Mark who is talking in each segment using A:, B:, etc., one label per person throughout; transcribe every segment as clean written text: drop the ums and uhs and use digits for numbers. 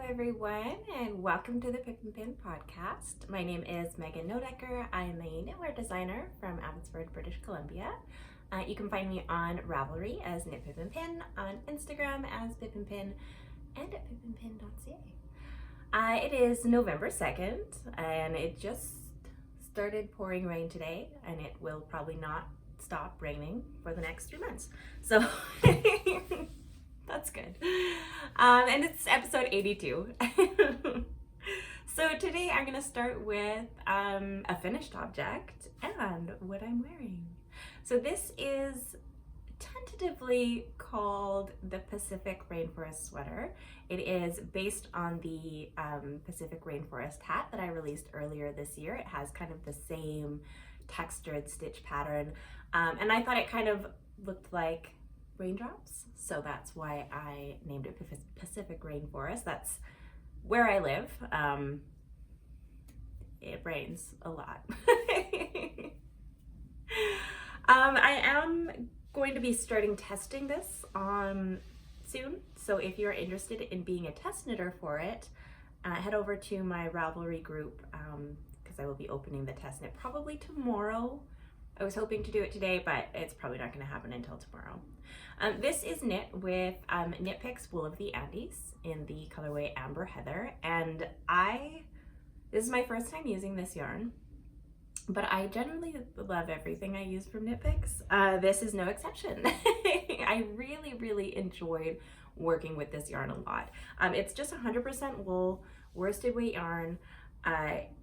A: everyone, and welcome to the Pip Pin Podcast. My name is Maema DK. I'm a knitwear designer from Abbotsford, British Columbia. You can find me on Ravelry as Knit Pip Pin, on Instagram as Pip Pin, and at pipandpin.ca. It is November 2nd, and it just started pouring rain today, and it will probably not stop raining for the next 3 months. So that's good. And it's episode 82. So today I'm going to start with a finished object and what I'm wearing. So this is tentatively called the Pacific Rainforest Sweater. It is based on the Pacific Rainforest hat that I released earlier this year. It has kind of the same textured stitch pattern, and I thought it kind of looked like raindrops, so that's why I named it Pacific Rainforest. That's where I live. It rains a lot. I am going to be starting testing this soon, so if you're interested in being a test knitter for it, head over to my Ravelry group, because I will be opening the test knit probably tomorrow. I was hoping to do it today, but it's probably not going to happen until tomorrow. This is knit with Knit Picks Wool of the Andes in the colorway Amber Heather, and this is my first time using this yarn, but I generally love everything I use from Knit Picks. This is no exception. I really enjoyed working with this yarn a lot. It's just 100% wool, worsted weight yarn,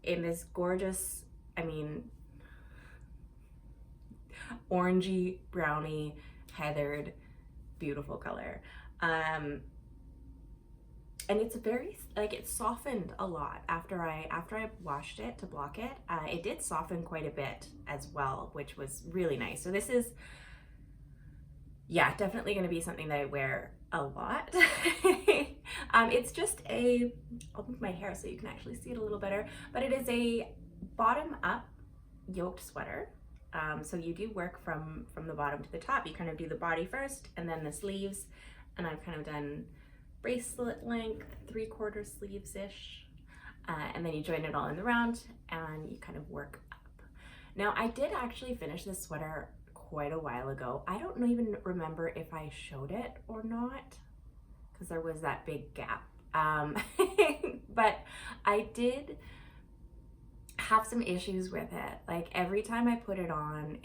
A: in this gorgeous, orangey, browny, heathered, beautiful color. And it's very, it's softened a lot after I washed it to block it. It did soften quite a bit as well, which was really nice. So this is, definitely going to be something that I wear a lot. It's just I'll move my hair so you can actually see it a little better, but it is a bottom up yoked sweater. So you do work from the bottom to the top. You kind of do the body first and then the sleeves, and I've kind of done bracelet length, 3/4 sleeves-ish, and then you join it all in the round and you kind of work up. Now I did actually finish this sweater quite a while ago. I don't even remember if I showed it or not, because there was that big gap. But I did have some issues with it. Like every time I put it on,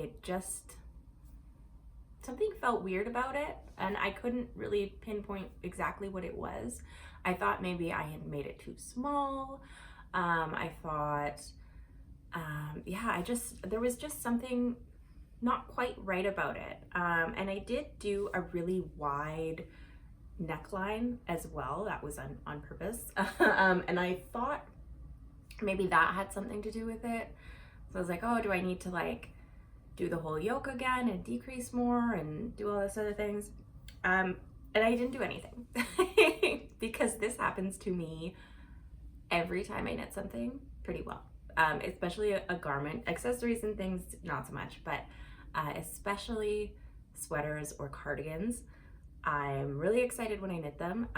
A: something felt weird about it, and I couldn't really pinpoint exactly what it was. I thought maybe I had made it too small. I thought, there was just something not quite right about it. And I did do a really wide neckline as well. That was on purpose. And I thought maybe that had something to do with it. So I was like, oh, do I need to do the whole yoke again and decrease more and do all this other things? And I didn't do anything because this happens to me every time I knit something pretty well, especially a garment. Accessories and things, not so much, but especially sweaters or cardigans. I'm really excited when I knit them.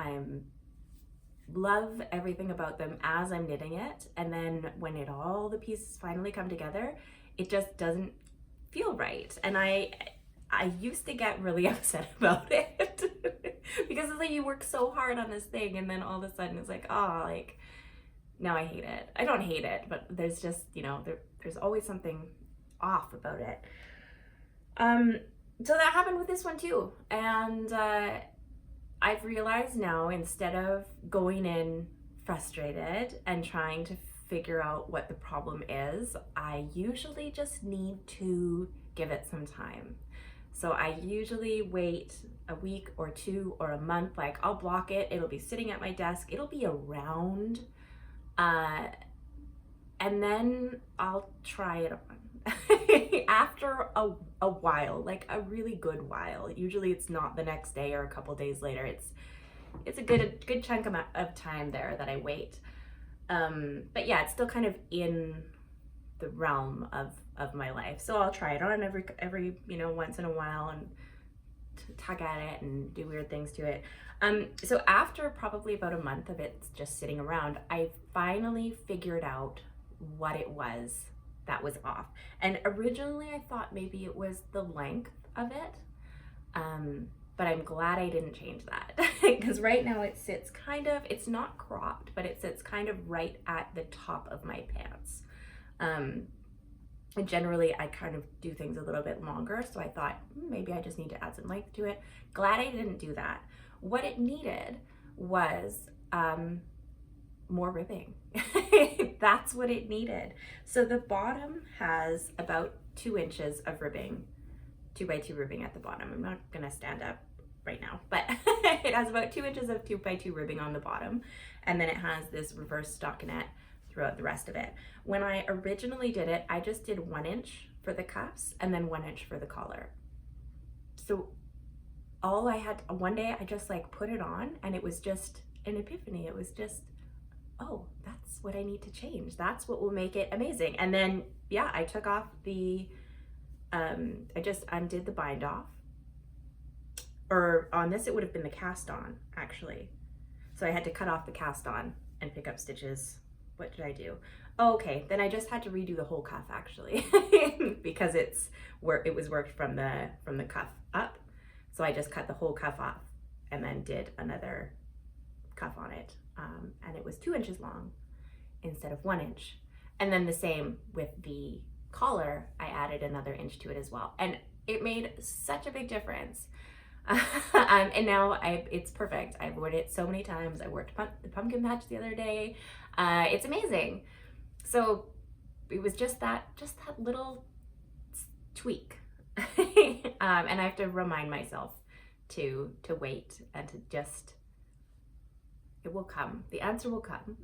A: Love everything about them as I'm knitting it, and then when all the pieces finally come together, it just doesn't feel right. And I used to get really upset about it because it's like you work so hard on this thing, and then all of a sudden it's like, now I hate it. I don't hate it, but there's just, there's always something off about it. So that happened with this one too, and I've realized now, instead of going in frustrated and trying to figure out what the problem is, I usually just need to give it some time. So I usually wait a week or 2 or a month. I'll block it, it'll be sitting at my desk, it'll be around, and then I'll try it on. After a while, a really good while. Usually it's not the next day or a couple days later. It's a good chunk of time there that I wait. But yeah, it's still kind of in the realm of my life. So I'll try it on every once in a while and tug at it and do weird things to it. So after probably about a month of it just sitting around, I finally figured out what it was that was off. And originally I thought maybe it was the length of it. But I'm glad I didn't change that because right now it sits kind of, it's not cropped, but it sits kind of right at the top of my pants. And generally I kind of do things a little bit longer. So I thought maybe I just need to add some length to it. Glad I didn't do that. What it needed was more ribbing. That's what it needed. So the bottom has about 2 inches of ribbing, 2x2 ribbing at the bottom. I'm not gonna stand up right now, but it has about 2 inches of 2x2 ribbing on the bottom. And then it has this reverse stockinette throughout the rest of it. When I originally did it, I just did 1 inch for the cuffs and then 1 inch for the collar. So all I had, one day I just like put it on and it was just an epiphany. It was just, oh, that's what I need to change. That's what will make it amazing. And then, yeah, I took off the, I just undid the bind off. Or on this, it would have been the cast on, actually. So I had to cut off the cast on and pick up stitches. What did I do? Oh, okay, then I just had to redo the whole cuff, actually, because it was worked from the cuff up. So I just cut the whole cuff off and then did another cuff on it. And it was 2 inches long instead of 1 inch. And then the same with the collar, I added another inch to it as well. And it made such a big difference. And now it's perfect. I've worn it so many times. I worked the pumpkin patch the other day. It's amazing. So it was just that little tweak. And I have to remind myself to wait and to just, it will come. The answer will come.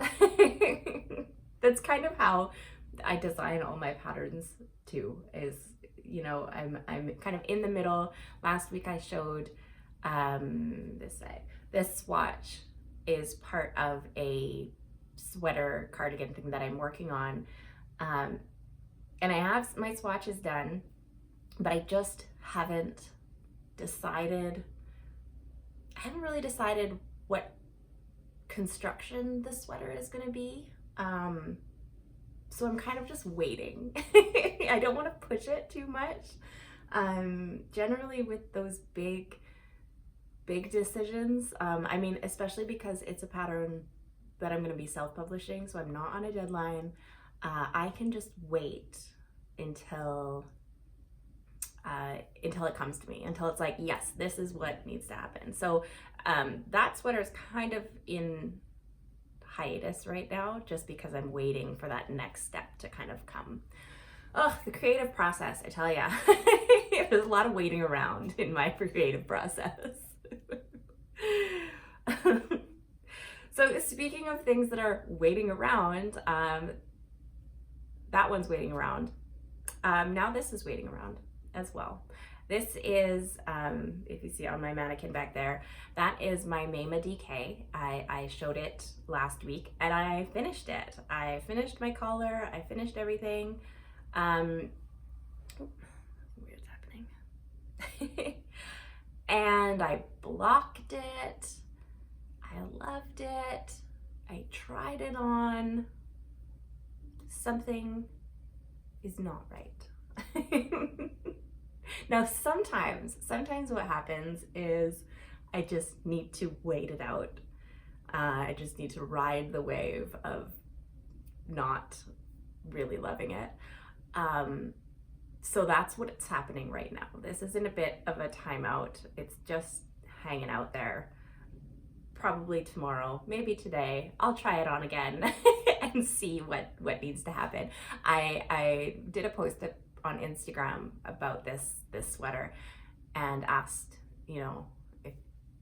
A: That's kind of how I design all my patterns too, is, you know, I'm kind of in the middle. Last week I showed this side. This swatch is part of a sweater cardigan thing that I'm working on. And I have my swatches done, but I just haven't really decided what construction the sweater is going to be. So I'm kind of just waiting. I don't want to push it too much. Generally with those big decisions, I mean, especially because it's a pattern that I'm going to be self-publishing, so I'm not on a deadline. I can just wait until it comes to me, until it's like, yes, this is what needs to happen. So that sweater is kind of in hiatus right now, just because I'm waiting for that next step to kind of come. Oh, the creative process, I tell ya. There's a lot of waiting around in my creative process. So speaking of things that are waiting around, that one's waiting around. Now this is waiting around as well. This is, if you see on my mannequin back there, that is my Maema DK. I showed it last week and I finished it. I finished my collar, I finished everything. Weird's happening. And I blocked it. I loved it. I tried it on. Something is not right. Now, sometimes what happens is I just need to wait it out. I just need to ride the wave of not really loving it. So that's what's happening right now. This is in a bit of a timeout. It's just hanging out there. Probably tomorrow, maybe today, I'll try it on again and see what needs to happen. I did a post on Instagram about this sweater and asked, you know, if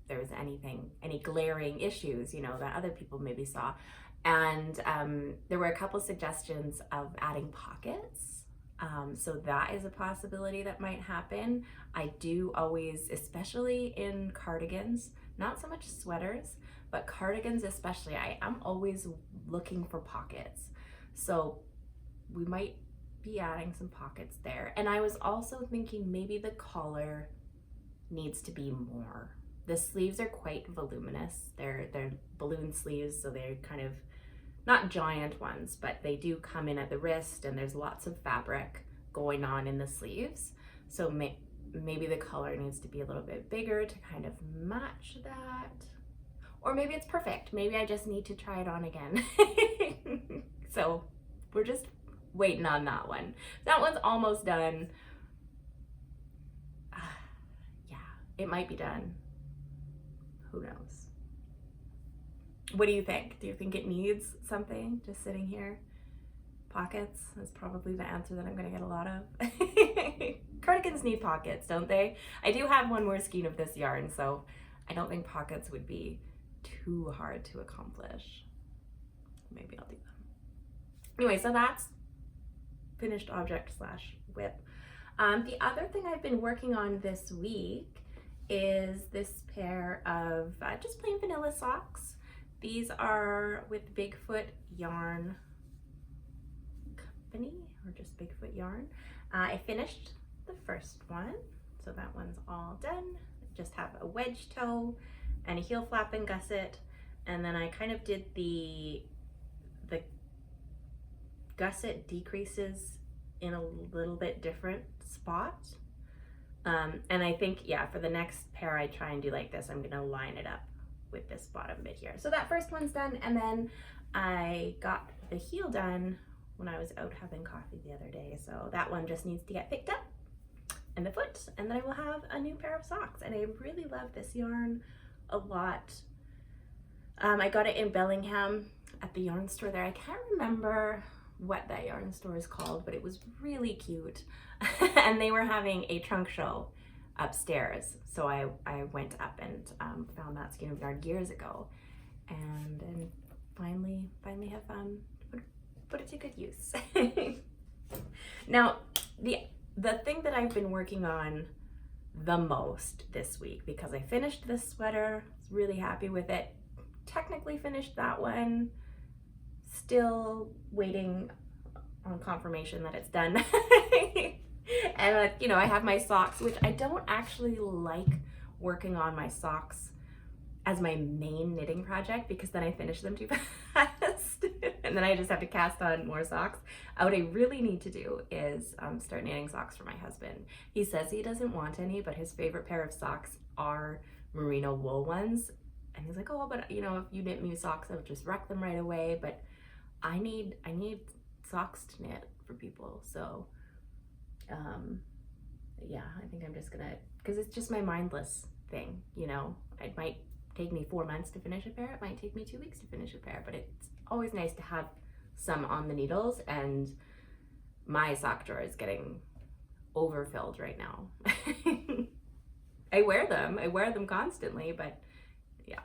A: there was any glaring issues, you know, that other people maybe saw. And there were a couple suggestions of adding pockets. So that is a possibility that might happen. I do always, especially in cardigans, not so much sweaters, but cardigans especially, I am always looking for pockets. So we might be adding some pockets there. And I was also thinking maybe the collar needs to be more. The sleeves are quite voluminous. They're balloon sleeves, so they're kind of not giant ones, but they do come in at the wrist, and there's lots of fabric going on in the sleeves. So maybe the color needs to be a little bit bigger to kind of match that. Or maybe it's perfect. Maybe I just need to try it on again. So we're just waiting on that one. That one's almost done. Yeah, it might be done. Who knows? What do you think? Do you think it needs something just sitting here? Pockets is probably the answer that I'm going to get a lot of. Cardigans need pockets, don't they? I do have one more skein of this yarn, so I don't think pockets would be too hard to accomplish. Maybe I'll do them. Anyway, so that's finished object / whip. The other thing I've been working on this week is this pair of just plain vanilla socks. These are with Bigfoot Yarn Company, or just Bigfoot Yarn. I finished the first one, so that one's all done. Just have a wedge toe and a heel flap and gusset, and then I kind of did the gusset decreases in a little bit different spot. And I think, yeah, for the next pair I try and do like this. I'm gonna line it up with this bottom bit here. So that first one's done, and then I got the heel done when I was out having coffee the other day. So that one just needs to get picked up, and the foot, and then I will have a new pair of socks. And I really love this yarn a lot. I got it in Bellingham at the yarn store there. I can't remember what that yarn store is called, but it was really cute. And they were having a trunk show upstairs, so I went up and found that skein of yarn years ago, and finally have put it to good use. Now the thing that I've been working on the most this week, because I finished this sweater, was really happy with it, technically finished that one, still waiting on confirmation that it's done. And you know, I have my socks, which I don't actually like working on my socks as my main knitting project, because then I finish them too fast and then I just have to cast on more socks. What I really need to do is start knitting socks for my husband. He says he doesn't want any, but his favorite pair of socks are merino wool ones, and he's like, oh, but you know, if you knit me socks, I'll just wreck them right away. But I need socks to knit for people, so yeah, I think I'm just gonna, because it's just my mindless thing, you know. It might take me 4 months to finish a pair, it might take me 2 weeks to finish a pair, but it's always nice to have some on the needles, and my sock drawer is getting overfilled right now. I wear them constantly, but yeah.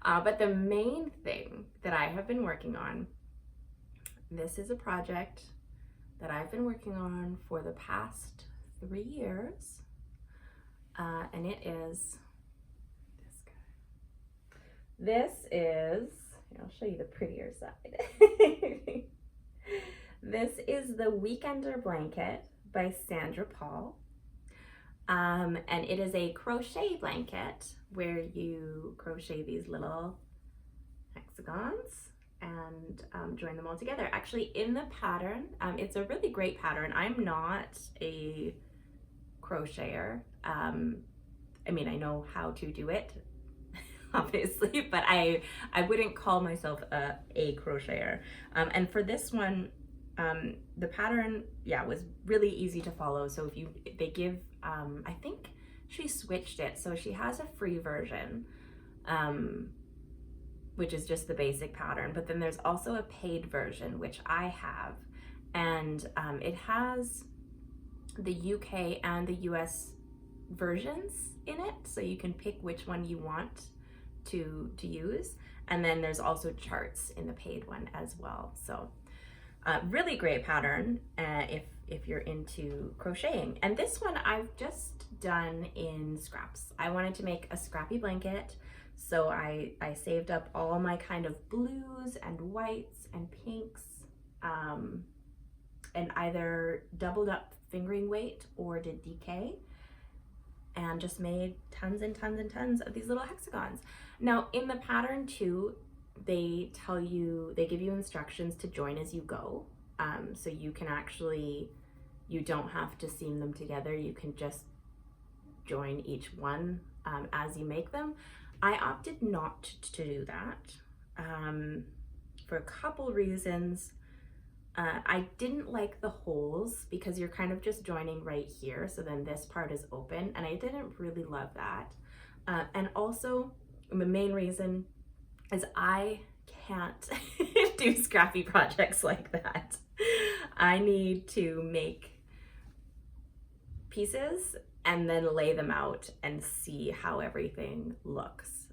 A: But the main thing that I have been working on, this is a project that I've been working on for the past 3 years, and it is this guy. This is, I'll show you the prettier side. This is the Weekender Blanket by Sandra Paul, and it is a crochet blanket where you crochet these little hexagons and join them all together. Actually, in the pattern, it's a really great pattern. I'm not a crocheter. I mean, I know how to do it, obviously, but I wouldn't call myself a crocheter. And for this one, the pattern, yeah, was really easy to follow. So they give, I think she switched it. So she has a free version, which is just the basic pattern, but then there's also a paid version, which I have, and it has the UK and the US versions in it, so you can pick which one you want to use, and then there's also charts in the paid one as well. So really great pattern if you're into crocheting. And this one I've just done in scraps. I wanted to make a scrappy blanket, so I saved up all my kind of blues and whites and pinks, and either doubled up fingering weight or did DK. and just made tons and tons and tons of these little hexagons. Now in the pattern too, they give you instructions to join as you go. So you can actually, you don't have to seam them together. You can just join each one as you make them. I opted not to do that for a couple reasons. I didn't like the holes because you're kind of just joining right here, so then this part is open, and I didn't really love that. And also, the main reason is I can't do scrappy projects like that. I need to make pieces and then lay them out and see how everything looks,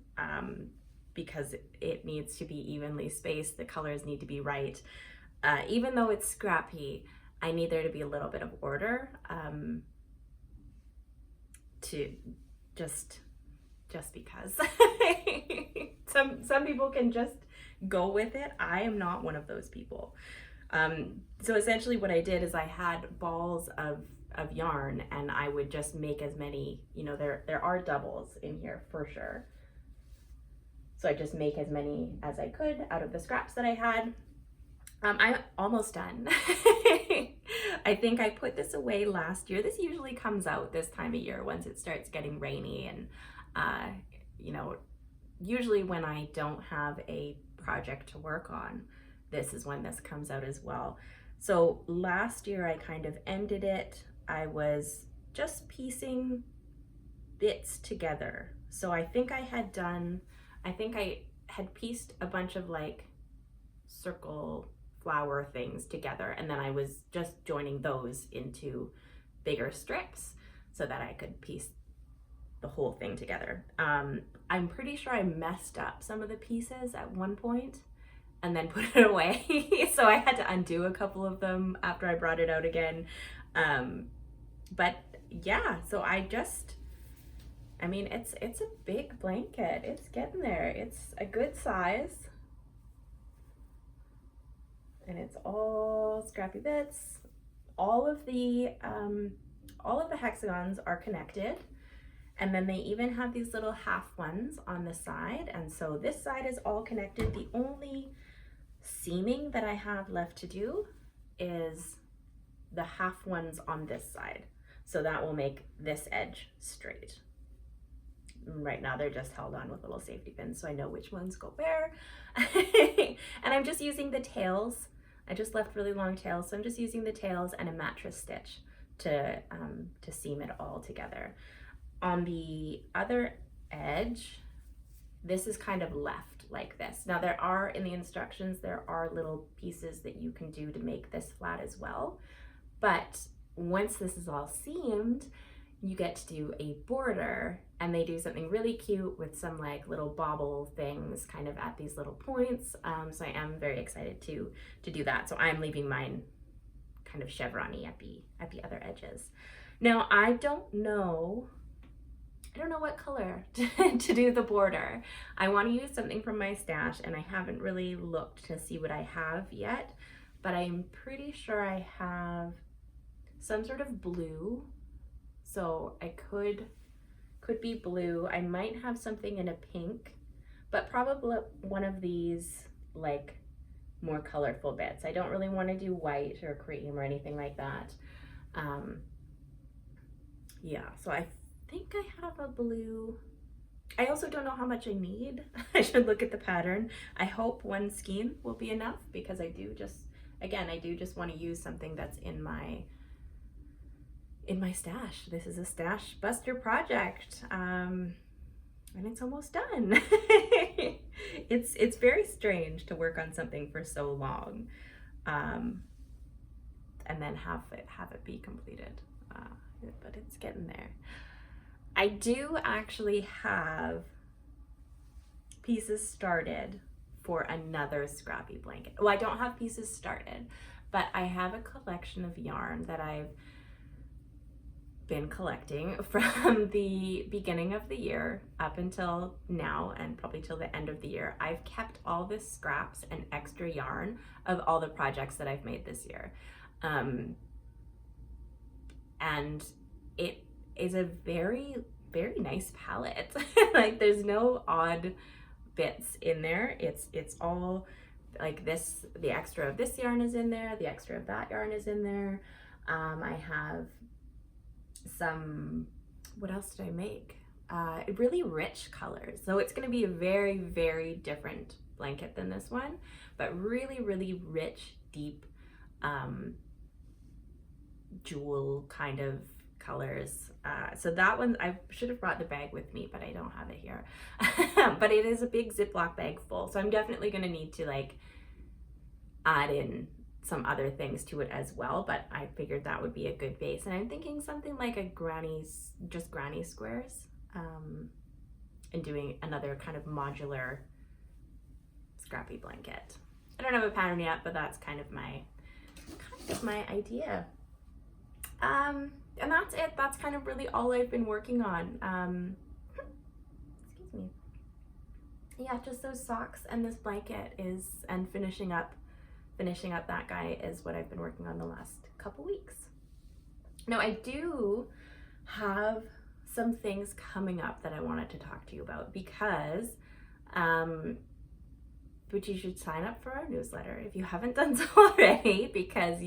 A: because it needs to be evenly spaced, the colors need to be right. Even though it's scrappy, I need there to be a little bit of order, to just because. Some people can just go with it. I am not one of those people. So essentially what I did is I had balls of yarn, and I would just make as many, you know, there are doubles in here for sure. So I just make as many as I could out of the scraps that I had. I'm almost done. I think I put this away last year. This usually comes out this time of year once it starts getting rainy, and you know, usually when I don't have a project to work on, this is when this comes out as well. So last year I kind of ended it. I was just piecing bits together. So I think I had pieced a bunch of like circle flower things together, and then I was just joining those into bigger strips so that I could piece the whole thing together. I'm pretty sure I messed up some of the pieces at one point and then put it away. So I had to undo a couple of them after I brought it out again. But yeah, so I mean, it's a big blanket. It's getting there. It's a good size. And it's all scrappy bits. All of the hexagons are connected. And then they even have these little half ones on the side. And so this side is all connected. The only seaming that I have left to do is the half ones on this side. So that will make this edge straight. Right now they're just held on with little safety pins, so I know which ones go where. And I'm just using the tails. I just left really long tails, so I'm just using the tails and a mattress stitch to seam it all together. On the other edge, this is kind of left like this. Now there are, in the instructions, there are little pieces that you can do to make this flat as well. But once this is all seamed, you get to do a border, and they do something really cute with some like little bobble things kind of at these little points. So I am very excited to do that. So I'm leaving mine kind of chevron-y at the other edges. Now I don't know what color to do the border. I want to use something from my stash, and I haven't really looked to see what I have yet, but I'm pretty sure I have some sort of blue. So I could be blue. I might have something in a pink, but probably one of these like more colorful bits. I don't really want to do white or cream or anything like that. Yeah, so I think I have a blue. I also don't know how much I need. I should look at the pattern. I hope one skein will be enough, because I do just want to use something that's in my stash. This is a stash buster project, and it's almost done. It's very strange to work on something for so long, and then have it be completed. But it's getting there. I do actually have pieces started for another scrappy blanket. Well, I don't have pieces started, but I have a collection of yarn that I've been collecting from the beginning of the year up until now, and probably till the end of the year. I've kept all the scraps and extra yarn of all the projects that I've made this year. And is a very, very nice palette. Like there's no odd bits in there. It's all like this, the extra of this yarn is in there, the extra of that yarn is in there. I have some, what else did I make? Really rich colors. So it's going to be a very, very different blanket than this one, but really, really rich, deep, jewel kind of colors. So that one, I should have brought the bag with me, but I don't have it here. But it is a big Ziploc bag full. So I'm definitely going to need to like add in some other things to it as well, but I figured that would be a good base. And I'm thinking something like a just granny squares, and doing another kind of modular scrappy blanket. I don't have a pattern yet, but that's kind of my idea. And that's it. That's kind of really all I've been working on. Excuse me. Yeah, just those socks and this blanket and finishing up that guy is what I've been working on the last couple weeks. Now I do have some things coming up that I wanted to talk to you about because, which you should sign up for our newsletter if you haven't done so already, because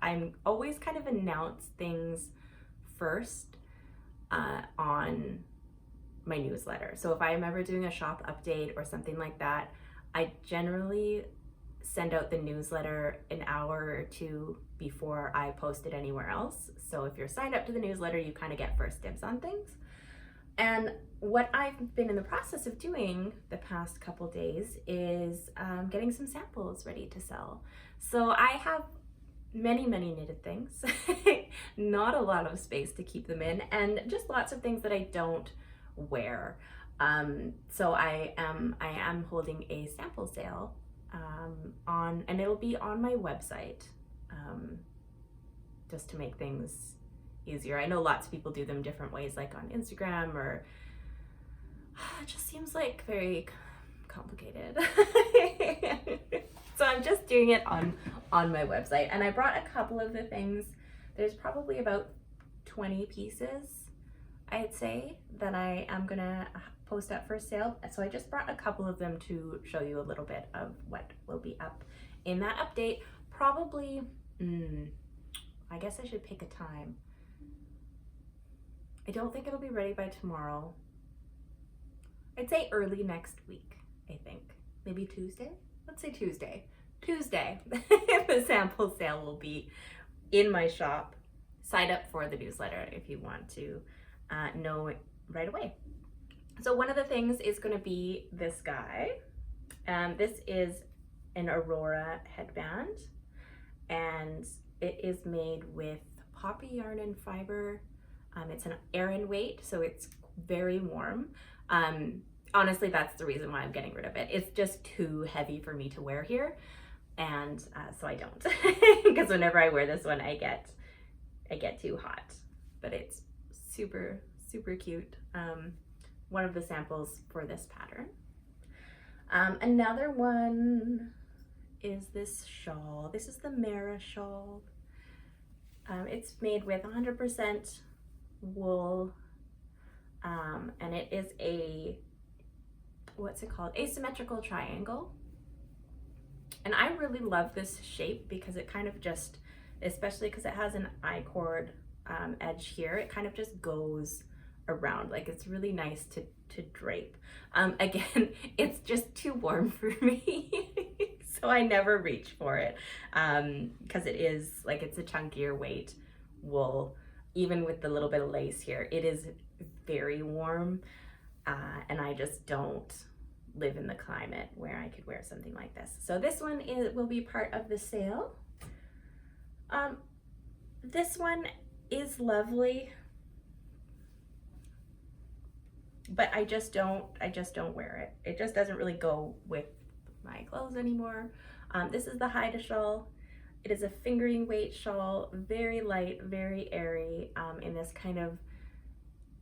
A: I'm always kind of announce things first on my newsletter. So if I am ever doing a shop update or something like that, I generally send out the newsletter an hour or two before I post it anywhere else. So if you're signed up to the newsletter, you kind of get first dibs on things. And what I've been in the process of doing the past couple days is getting some samples ready to sell. So I have many, many knitted things, not a lot of space to keep them in, and just lots of things that I don't wear. So I am holding a sample sale and it'll be on my website, just to make things easier. I know lots of people do them different ways, like on Instagram, or it just seems like very complicated. So I'm just doing it on my website, and I brought a couple of the things. There's probably about 20 pieces, I'd say, that I am gonna post up for sale. So I just brought a couple of them to show you a little bit of what will be up in that update. Probably, I guess I should pick a time. I don't think it'll be ready by tomorrow. I'd say early next week, I think. Maybe Tuesday? Let's say Tuesday. Tuesday, the sample sale will be in my shop. Sign up for the newsletter if you want to know it right away. So one of the things is going to be this guy. This is an Aurora headband, and it is made with poppy yarn and fiber. It's an Aran weight, so it's very warm. Honestly, that's the reason why I'm getting rid of it. It's just too heavy for me to wear here, and so I don't. Because whenever I wear this one, I get too hot. But it's super, super cute. One of the samples for this pattern. Another one is this shawl. This is the Mara shawl. It's made with 100% wool, and it is a, what's it called? Asymmetrical triangle. And I really love this shape because it kind of just, especially because it has an I-cord edge here, it kind of just goes around. Like, it's really nice to drape. Again, it's just too warm for me. So I never reach for it, because it is like, it's a chunkier weight wool. Even with the little bit of lace here, it is very warm, and I just don't live in the climate where I could wear something like this. So this one will be part of the sale. This one is lovely, but I just don't wear it. It just doesn't really go with my clothes anymore. This is the Haida shawl. It is a fingering weight shawl, very light, very airy, in this kind of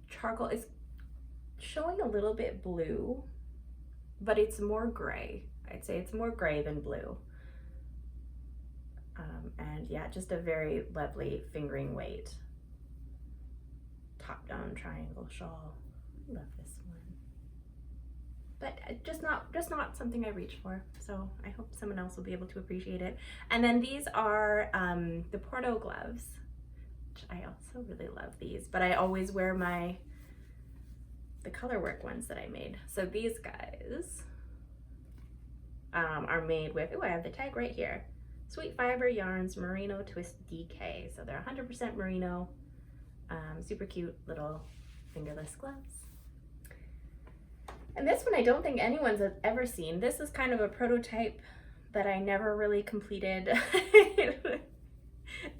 A: charcoal. It's showing a little bit blue, but it's more gray. I'd say it's more gray than blue. And yeah, just a very lovely fingering weight top-down triangle shawl. I love this one. But just not something I reach for. So I hope someone else will be able to appreciate it. And then these are the Porto gloves, which I also really love these, but I always wear the colorwork ones that I made. So these guys are made with, I have the tag right here, Sweet Fiber Yarns Merino Twist DK. So they're 100% merino, super cute little fingerless gloves. And this one I don't think anyone's ever seen. This is kind of a prototype that I never really completed.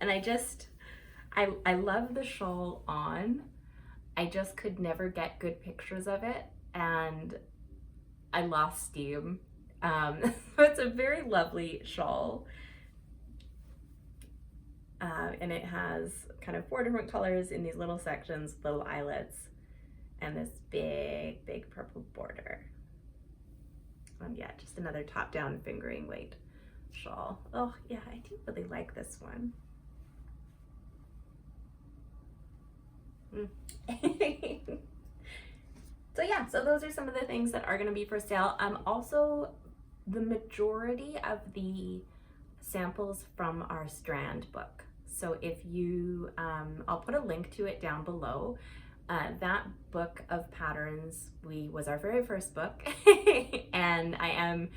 A: And I love the shawl on. I just could never get good pictures of it, and I lost steam. So it's a very lovely shawl. And it has kind of 4 different colors in these little sections, little eyelets, and this big purple border. Yeah, just another top-down fingering weight shawl. Oh yeah, I do really like this one. So yeah, so those are some of the things that are going to be for sale. Also, the majority of the samples from our Strand book. So if you, I'll put a link to it down below. That book of patterns was our very first book, and I am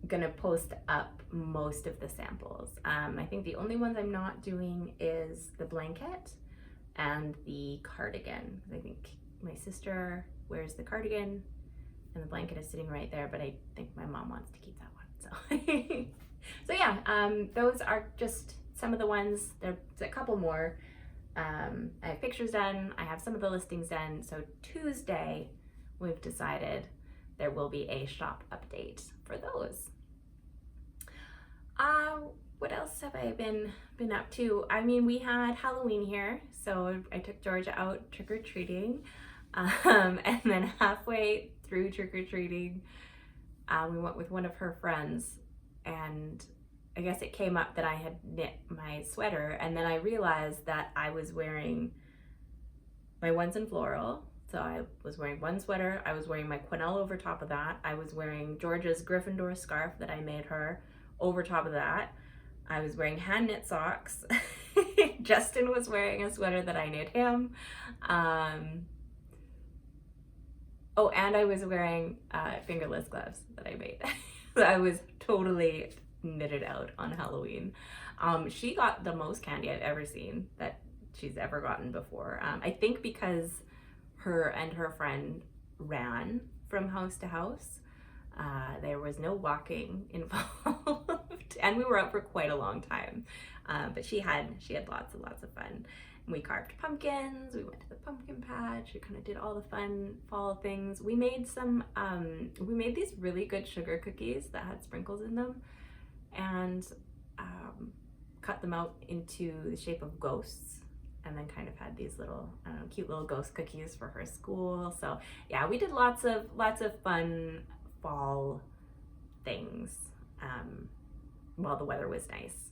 A: gonna post up most of the samples. I think the only ones I'm not doing is the blanket and the cardigan. I think my sister wears the cardigan and the blanket is sitting right there, but I think my mom wants to keep that one. So yeah, those are just some of the ones. There's a couple more. I have pictures done. I have some of the listings done. So Tuesday, we've decided there will be a shop update for those. What else have I been up to? I mean, we had Halloween here, so I took Georgia out trick-or-treating, and then halfway through trick-or-treating, we went with one of her friends, and I guess it came up that I had knit my sweater, and then I realized that I was wearing my ones in floral. So I was wearing one sweater, I was wearing my quenelle over top of that, I was wearing Georgia's Gryffindor scarf that I made her over top of that, I was wearing hand knit socks, Justin was wearing a sweater that I knit him, oh, and I was wearing fingerless gloves that I made. So I was totally knitted out on Halloween. She got the most candy I've ever seen that she's ever gotten before. I think because her and her friend ran from house to house. There was no walking involved, and we were out for quite a long time. But she had lots and lots of fun. We carved pumpkins, we went to the pumpkin patch, we kind of did all the fun fall things. We made these really good sugar cookies that had sprinkles in them, and cut them out into the shape of ghosts, and then kind of had these little cute little ghost cookies for her school. So yeah, we did lots of fun fall things while the weather was nice.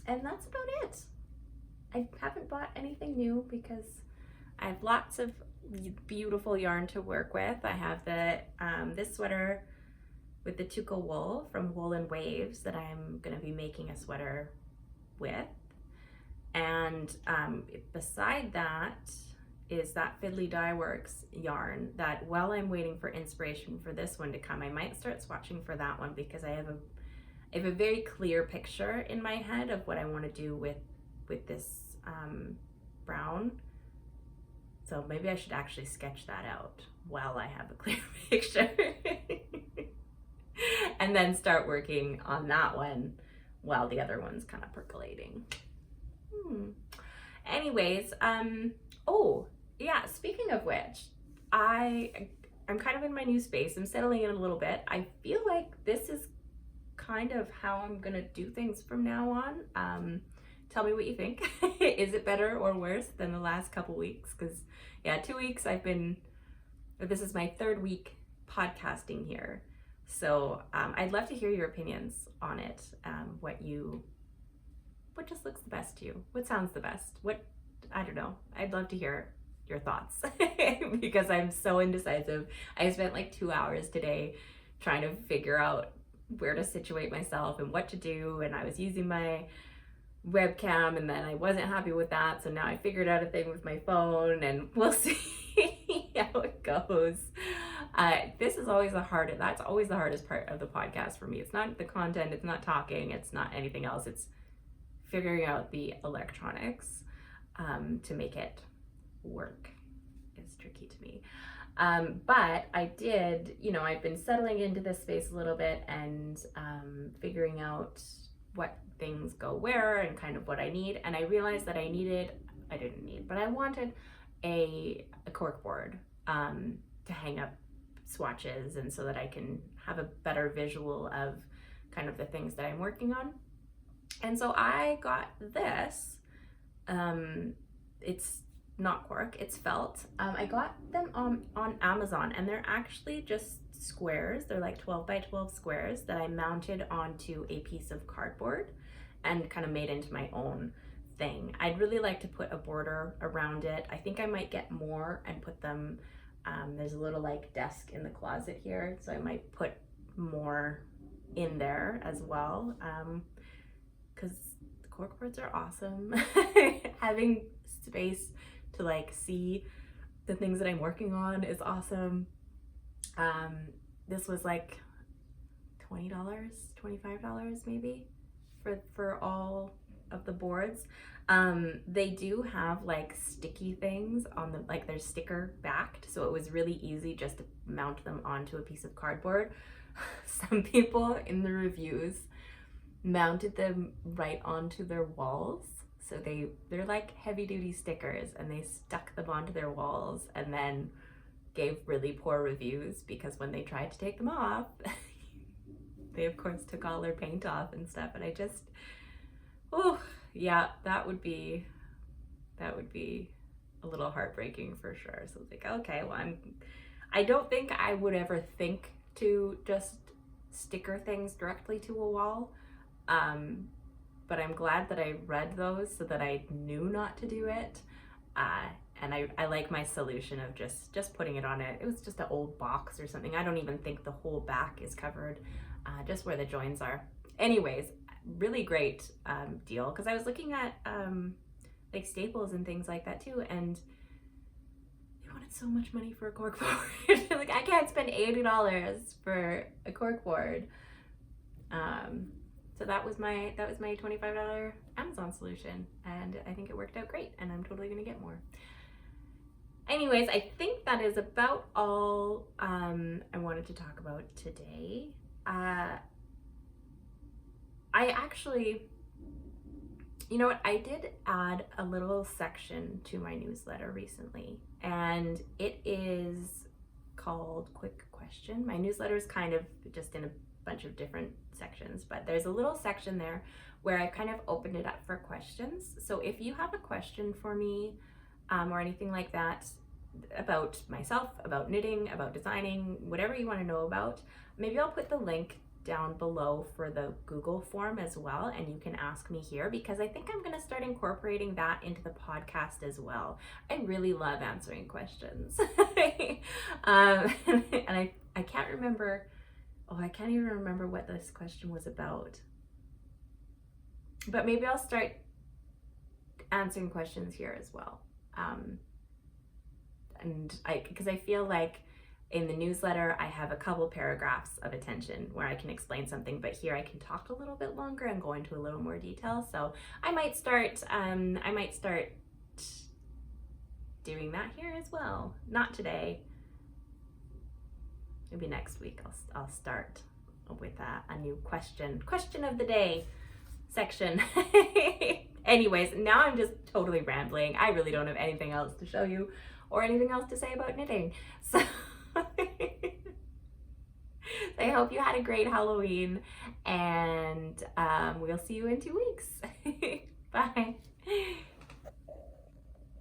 A: And that's about it. I haven't bought anything new because I have lots of beautiful yarn to work with. I have this sweater with the Tuco wool from Wool and Waves that I'm going to be making a sweater with. And beside that is that Fiddly Dye Works yarn that, while I'm waiting for inspiration for this one to come, I might start swatching for that one because I have a very clear picture in my head of what I want to do with this brown. So maybe I should actually sketch that out while I have a clear picture. And then start working on that one while the other one's kind of percolating. Anyways, oh yeah, speaking of which, I'm kind of in my new space. I'm settling in a little bit. I feel like this is kind of how I'm gonna do things from now on. Tell me what you think. Is it better or worse than the last couple weeks? Because yeah, 2 weeks this is my 3rd week podcasting here. So I'd love to hear your opinions on it. What just looks the best to you? What sounds the best? What I don't know. I'd love to hear your thoughts because I'm so indecisive. I spent like 2 hours today trying to figure out where to situate myself and what to do, and I was using my webcam and then I wasn't happy with that, so now I figured out a thing with my phone, and we'll see how it goes. This is always that's always the hardest part of the podcast for me. It's not the content, it's not talking, it's not anything else, it's figuring out the electronics to make it work is tricky to me. But I did, I've been settling into this space a little bit and figuring out what things go where and kind of what I need. And I realized that I wanted a cork board to hang up swatches, and so that I can have a better visual of kind of the things that I'm working on. And so I got this. It's not cork, it's felt. I got them on Amazon, and they're actually just squares. They're like 12 by 12 squares that I mounted onto a piece of cardboard and kind of made into my own thing. I'd really like to put a border around it. I think I might get more and put them, there's a little like desk in the closet here, so I might put more in there as well, because the cork boards are awesome. Having space to like see the things that I'm working on is awesome. This was like $20, $25 maybe for all of the boards. They do have like sticky things on the, like they're sticker backed, so it was really easy just to mount them onto a piece of cardboard. Some people in the reviews mounted them right onto their walls. So they're like heavy duty stickers, and they stuck them onto their walls and then gave really poor reviews because when they tried to take them off, they of course took all their paint off and stuff. And I just, that would be a little heartbreaking for sure. So it's like, okay, well, I don't think I would ever think to just sticker things directly to a wall. But I'm glad that I read those so that I knew not to do it. And I like my solution of just putting it on it. It was just an old box or something. I don't even think the whole back is covered, just where the joins are. Anyways, really great deal, because I was looking at like Staples and things like that too, and they wanted so much money for a cork board. Like, I can't spend $80 for a cork board. So that was my $25 Amazon solution, and I think it worked out great, and I'm totally gonna get more. Anyways, I think that is about all I wanted to talk about today. I actually, you know what, I did add a little section to my newsletter recently, and it is called Quick Question. My newsletter is kind of just in a bunch of different sections, but there's a little section there where I kind of opened it up for questions. So if you have a question for me or anything like that about myself, about knitting, about designing, whatever you want to know about, maybe I'll put the link down below for the Google form as well, and you can ask me here, because I think I'm going to start incorporating that into the podcast as well. I really love answering questions. And I can't remember. I can't even remember what this question was about. But maybe I'll start answering questions here as well. Because I feel like in the newsletter, I have a couple paragraphs of attention where I can explain something, but here I can talk a little bit longer and go into a little more detail. So I might start doing that here as well. Not today. Maybe next week I'll start with a new question of the day section. Anyways, now I'm just totally rambling. I really don't have anything else to show you or anything else to say about knitting. So I hope you had a great Halloween, and we'll see you in 2 weeks. Bye.